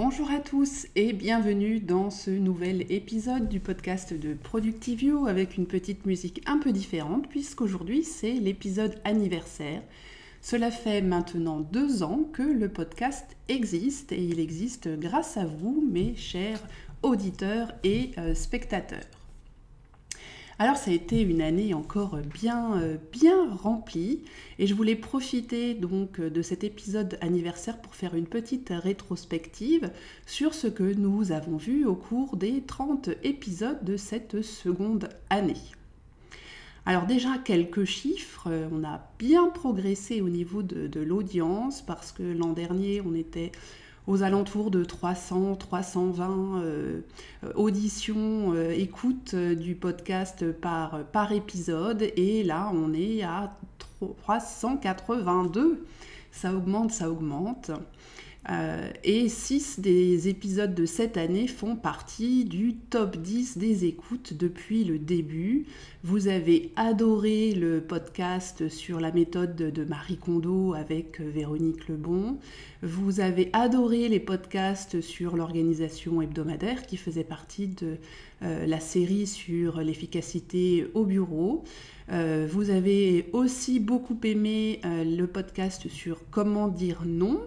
Bonjour à tous et bienvenue dans ce nouvel épisode du podcast de Productivio avec une petite musique un peu différente puisqu'aujourd'hui c'est l'épisode anniversaire. Cela fait maintenant 2 ans que le podcast existe et il existe grâce à vous, mes chers auditeurs et spectateurs. Alors ça a été une année encore bien remplie et je voulais profiter donc de cet épisode anniversaire pour faire une petite rétrospective sur ce que nous avons vu au cours des 30 épisodes de cette seconde année. Alors déjà quelques chiffres, on a bien progressé au niveau de l'audience parce que l'an dernier on était aux alentours de 300-320 auditions, écoutes du podcast par épisode. Et là, on est à 382. Ça augmente. Et 6 des épisodes de cette année font partie du top 10 des écoutes depuis le début. Vous avez adoré le podcast sur la méthode de Marie Kondo avec Véronique Lebon. Vous avez adoré les podcasts sur l'organisation hebdomadaire qui faisait partie de la série sur l'efficacité au bureau. Vous avez aussi beaucoup aimé le podcast sur comment dire non.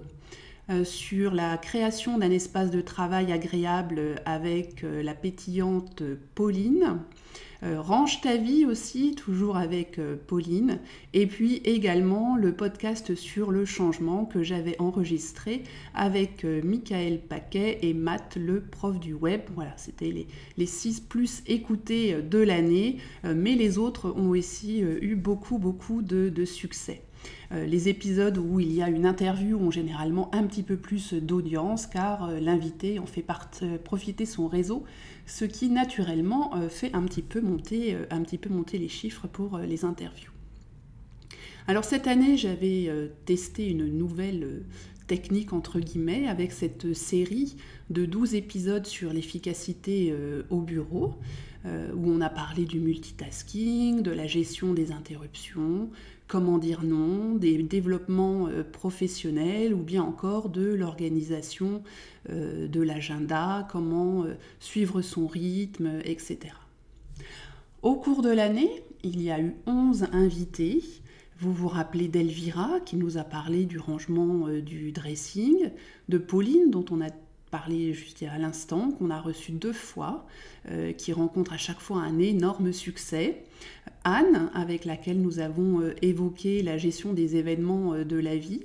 Sur la création d'un espace de travail agréable avec la pétillante Pauline. Range ta vie aussi, toujours avec Pauline. Et puis également le podcast sur le changement que j'avais enregistré avec Michael Paquet et Matt, le prof du web. Voilà, c'était les 6 plus écoutés de l'année, mais les autres ont aussi eu beaucoup de succès. Les épisodes où il y a une interview ont généralement un petit peu plus d'audience car l'invité en fait profiter son réseau, ce qui naturellement fait un petit peu monter les chiffres pour les interviews. Alors cette année, j'avais testé une nouvelle technique entre guillemets avec cette série de 12 épisodes sur l'efficacité au bureau où on a parlé du multitasking, de la gestion des interruptions, comment dire non, des développements professionnels ou bien encore de l'organisation de l'agenda, comment suivre son rythme, etc. Au cours de l'année, il y a eu 11 invités. Vous vous rappelez d'Elvira qui nous a parlé du rangement du dressing, de Pauline dont on a parlé juste à l'instant, qu'on a reçu 2 fois, qui rencontre à chaque fois un énorme succès. Anne, avec laquelle nous avons évoqué la gestion des événements de la vie.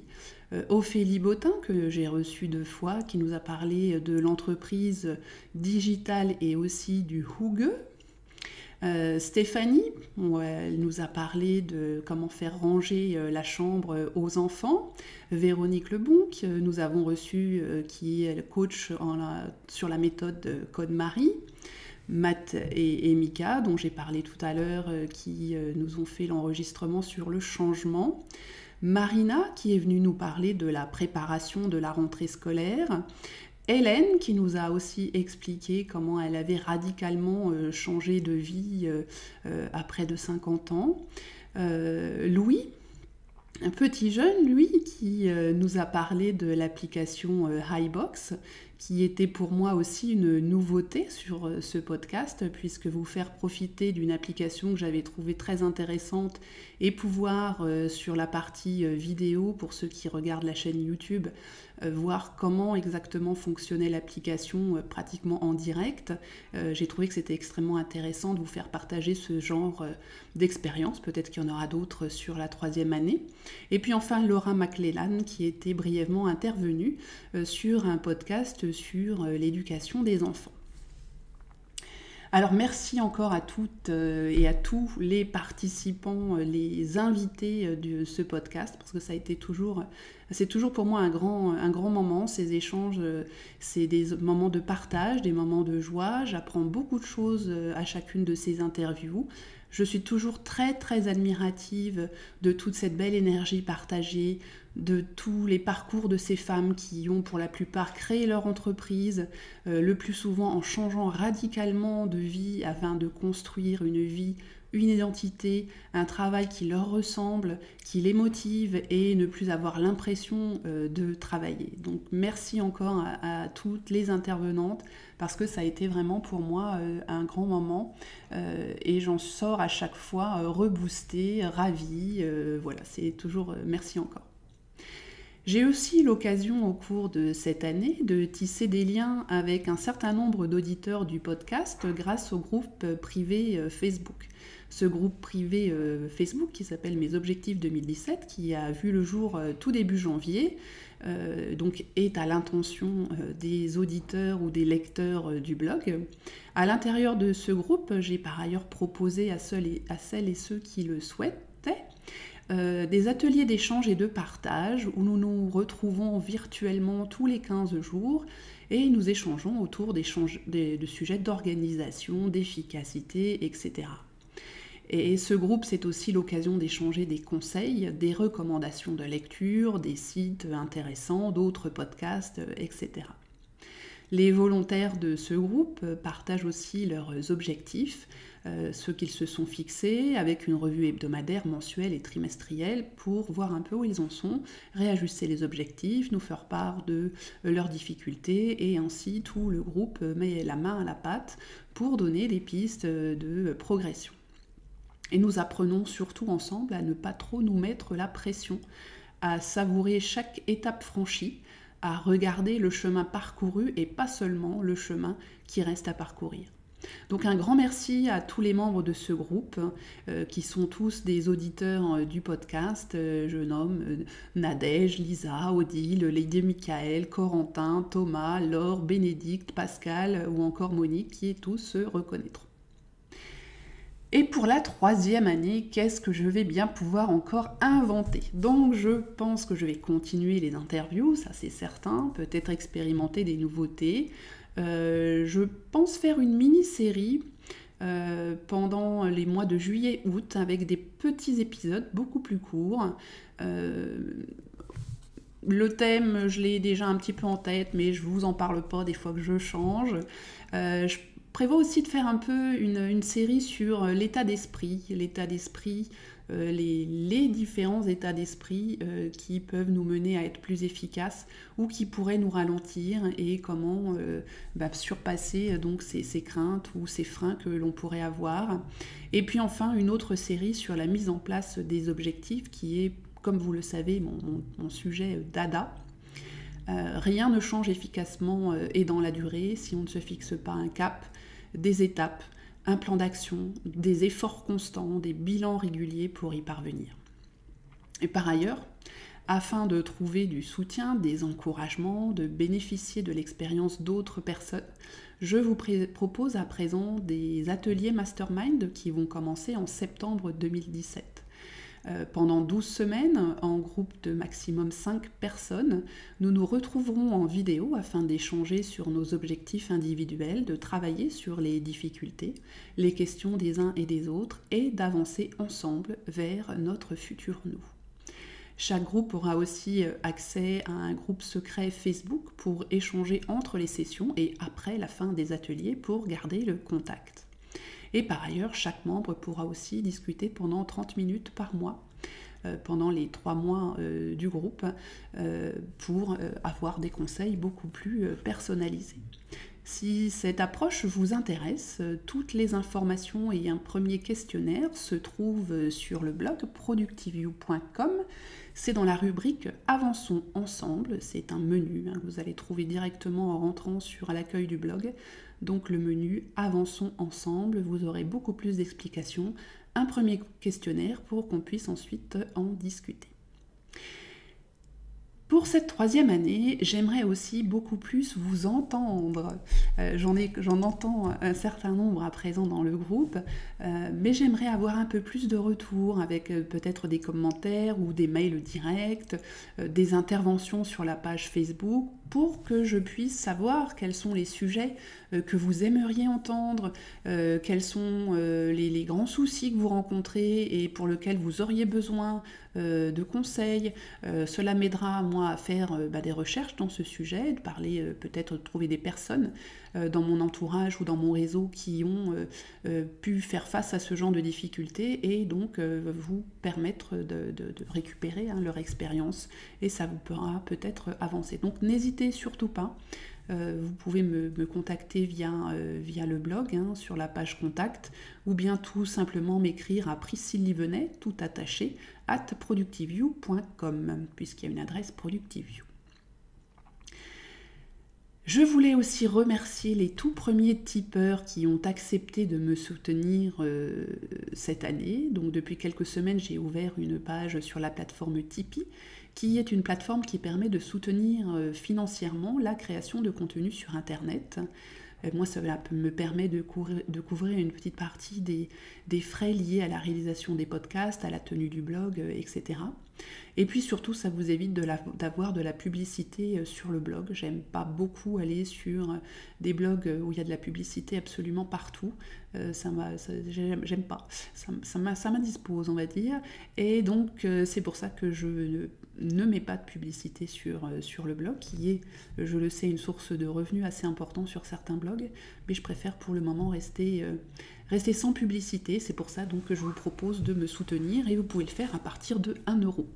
Ophélie Bottin, que j'ai reçue 2 fois, qui nous a parlé de l'entreprise digitale et aussi du Hüge. Stéphanie, elle nous a parlé de comment faire ranger la chambre aux enfants. Véronique Lebon, que nous avons reçue, qui est le coach sur la méthode Code-Marie. Matt et Mika, dont j'ai parlé tout à l'heure, qui nous ont fait l'enregistrement sur le changement. Marina, qui est venue nous parler de la préparation de la rentrée scolaire. Hélène, qui nous a aussi expliqué comment elle avait radicalement changé de vie à près de 50 ans. Louis, un petit jeune, lui, qui nous a parlé de l'application Highbox, qui était pour moi aussi une nouveauté sur ce podcast, puisque vous faire profiter d'une application que j'avais trouvée très intéressante et pouvoir, sur la partie vidéo, pour ceux qui regardent la chaîne YouTube, voir comment exactement fonctionnait l'application pratiquement en direct. J'ai trouvé que c'était extrêmement intéressant de vous faire partager ce genre d'expérience. Peut-être qu'il y en aura d'autres sur la 3e année. Et puis enfin, Laura McClellan, qui était brièvement intervenue sur un podcast sur l'éducation des enfants. Alors merci encore à toutes et à tous les participants, les invités de ce podcast, parce que c'est toujours pour moi un grand moment, ces échanges, c'est des moments de partage, des moments de joie. J'apprends beaucoup de choses à chacune de ces interviews. Je suis toujours très admirative de toute cette belle énergie partagée, de tous les parcours de ces femmes qui ont pour la plupart créé leur entreprise, le plus souvent en changeant radicalement de vie afin de construire une vie, une identité, un travail qui leur ressemble, qui les motive et ne plus avoir l'impression de travailler. Donc merci encore à toutes les intervenantes parce que ça a été vraiment pour moi un grand moment et j'en sors à chaque fois reboostée, ravie. Voilà, c'est toujours merci encore. J'ai aussi l'occasion au cours de cette année de tisser des liens avec un certain nombre d'auditeurs du podcast grâce au groupe privé Facebook. Ce groupe privé Facebook qui s'appelle Mes Objectifs 2017, qui a vu le jour tout début janvier, donc est à l'intention des auditeurs ou des lecteurs du blog. À l'intérieur de ce groupe, j'ai par ailleurs proposé à celles et ceux qui le souhaitaient des ateliers d'échange et de partage où nous nous retrouvons virtuellement tous les 15 jours et nous échangeons autour de sujets d'organisation, d'efficacité, etc. Et ce groupe, c'est aussi l'occasion d'échanger des conseils, des recommandations de lecture, des sites intéressants, d'autres podcasts, etc. Les volontaires de ce groupe partagent aussi leurs objectifs, ceux qu'ils se sont fixés, avec une revue hebdomadaire, mensuelle et trimestrielle pour voir un peu où ils en sont, réajuster les objectifs, nous faire part de leurs difficultés et ainsi tout le groupe met la main à la pâte pour donner des pistes de progression. Et nous apprenons surtout ensemble à ne pas trop nous mettre la pression, à savourer chaque étape franchie, à regarder le chemin parcouru et pas seulement le chemin qui reste à parcourir. Donc un grand merci à tous les membres de ce groupe qui sont tous des auditeurs du podcast. Je nomme Nadège, Lisa, Odile, Lady Michael, Corentin, Thomas, Laure, Bénédicte, Pascal ou encore Monique qui tous se reconnaîtront. Et pour la 3e année, qu'est-ce que je vais bien pouvoir encore inventer? Donc je pense que je vais continuer les interviews, ça c'est certain, peut-être expérimenter des nouveautés. Je pense faire une mini-série pendant les mois de juillet-août avec des petits épisodes beaucoup plus courts. Le thème, je l'ai déjà un petit peu en tête, mais je ne vous en parle pas des fois que je change. Je prévois aussi de faire un peu une série sur l'état d'esprit, les différents états d'esprit qui peuvent nous mener à être plus efficaces ou qui pourraient nous ralentir et comment surpasser donc ces craintes ou ces freins que l'on pourrait avoir. Et puis enfin une autre série sur la mise en place des objectifs qui est, comme vous le savez, mon sujet dada. Rien ne change efficacement et dans la durée si on ne se fixe pas un cap, des étapes, un plan d'action, des efforts constants, des bilans réguliers pour y parvenir. Et par ailleurs, afin de trouver du soutien, des encouragements, de bénéficier de l'expérience d'autres personnes, je vous propose à présent des ateliers mastermind qui vont commencer en septembre 2017. Pendant 12 semaines, en groupe de maximum 5 personnes, nous nous retrouverons en vidéo afin d'échanger sur nos objectifs individuels, de travailler sur les difficultés, les questions des uns et des autres et d'avancer ensemble vers notre futur nous. Chaque groupe aura aussi accès à un groupe secret Facebook pour échanger entre les sessions et après la fin des ateliers pour garder le contact. Et par ailleurs, chaque membre pourra aussi discuter pendant 30 minutes par mois, pendant les 3 mois du groupe, pour avoir des conseils beaucoup plus personnalisés. Si cette approche vous intéresse, toutes les informations et un premier questionnaire se trouvent sur le blog productiveyou.com. C'est dans la rubrique « Avançons ensemble ». C'est un menu que vous allez trouver directement en rentrant sur l'accueil du blog. Donc le menu « Avançons ensemble », vous aurez beaucoup plus d'explications, un premier questionnaire pour qu'on puisse ensuite en discuter. Pour cette 3e année, j'aimerais aussi beaucoup plus vous entendre. J'en entends un certain nombre à présent dans le groupe, mais j'aimerais avoir un peu plus de retours avec peut-être des commentaires ou des mails directs, des interventions sur la page Facebook pour que je puisse savoir quels sont les sujets que vous aimeriez entendre, quels sont les grands souci que vous rencontrez et pour lequel vous auriez besoin de conseils. Cela m'aidera moi à faire des recherches dans ce sujet, de parler, peut-être de trouver des personnes dans mon entourage ou dans mon réseau qui ont pu faire face à ce genre de difficultés et donc vous permettre de récupérer leur expérience et ça vous pourra peut-être avancer. Donc n'hésitez surtout pas. Vous pouvez me contacter via le blog sur la page contact ou bien tout simplement m'écrire à Priscille Livenet, tout attaché, @productiveyou.com puisqu'il y a une adresse Productiveyou. Je voulais aussi remercier les tout premiers tipeurs qui ont accepté de me soutenir cette année. Donc depuis quelques semaines, j'ai ouvert une page sur la plateforme Tipeee, qui est une plateforme qui permet de soutenir financièrement la création de contenu sur Internet. Moi, ça me permet de couvrir une petite partie des frais liés à la réalisation des podcasts, à la tenue du blog, etc. Et puis surtout, ça vous évite d'avoir de la publicité sur le blog. J'aime pas beaucoup aller sur des blogs où il y a de la publicité absolument partout. J'aime pas. Ça m'indispose, on va dire. Et donc, c'est pour ça que je ne mets pas de publicité sur le blog, qui est, je le sais, une source de revenus assez importante sur certains blogs. Mais je préfère pour le moment rester sans publicité. C'est pour ça donc que je vous propose de me soutenir et vous pouvez le faire à partir de 1 €.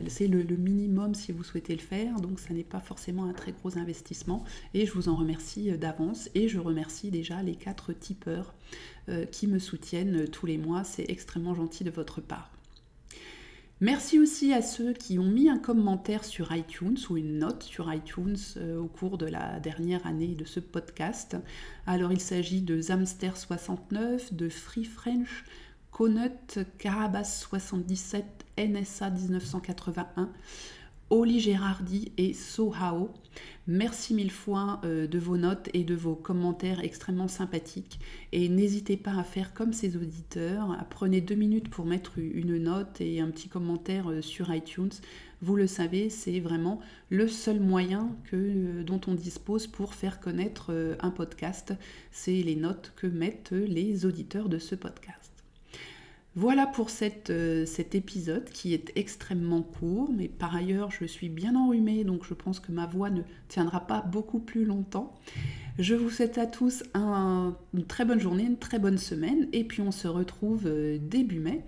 C'est le minimum si vous souhaitez le faire, donc ça n'est pas forcément un très gros investissement et je vous en remercie d'avance et je remercie déjà les 4 tipeurs qui me soutiennent tous les mois. C'est extrêmement gentil de votre part. Merci aussi à ceux qui ont mis un commentaire sur iTunes ou une note sur iTunes au cours de la dernière année de ce podcast. Alors il s'agit de Zamster69, de Free French, Conut, Carabas77, NSA 1981, Oli Gérardi et Sohao. Merci mille fois de vos notes et de vos commentaires extrêmement sympathiques. Et n'hésitez pas à faire comme ces auditeurs. Prenez 2 minutes pour mettre une note et un petit commentaire sur iTunes. Vous le savez, c'est vraiment le seul moyen dont on dispose pour faire connaître un podcast. C'est les notes que mettent les auditeurs de ce podcast. Voilà pour cet épisode qui est extrêmement court, mais par ailleurs je suis bien enrhumée, donc je pense que ma voix ne tiendra pas beaucoup plus longtemps. Je vous souhaite à tous une très bonne journée, une très bonne semaine, et puis on se retrouve début mai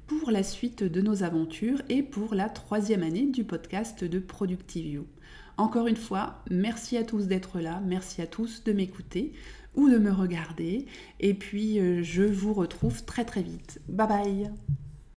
pour la suite de nos aventures et pour la 3e année du podcast de Productiveyou. Encore une fois, merci à tous d'être là, merci à tous de m'écouter ou de me regarder. Et puis, je vous retrouve très très vite. Bye bye!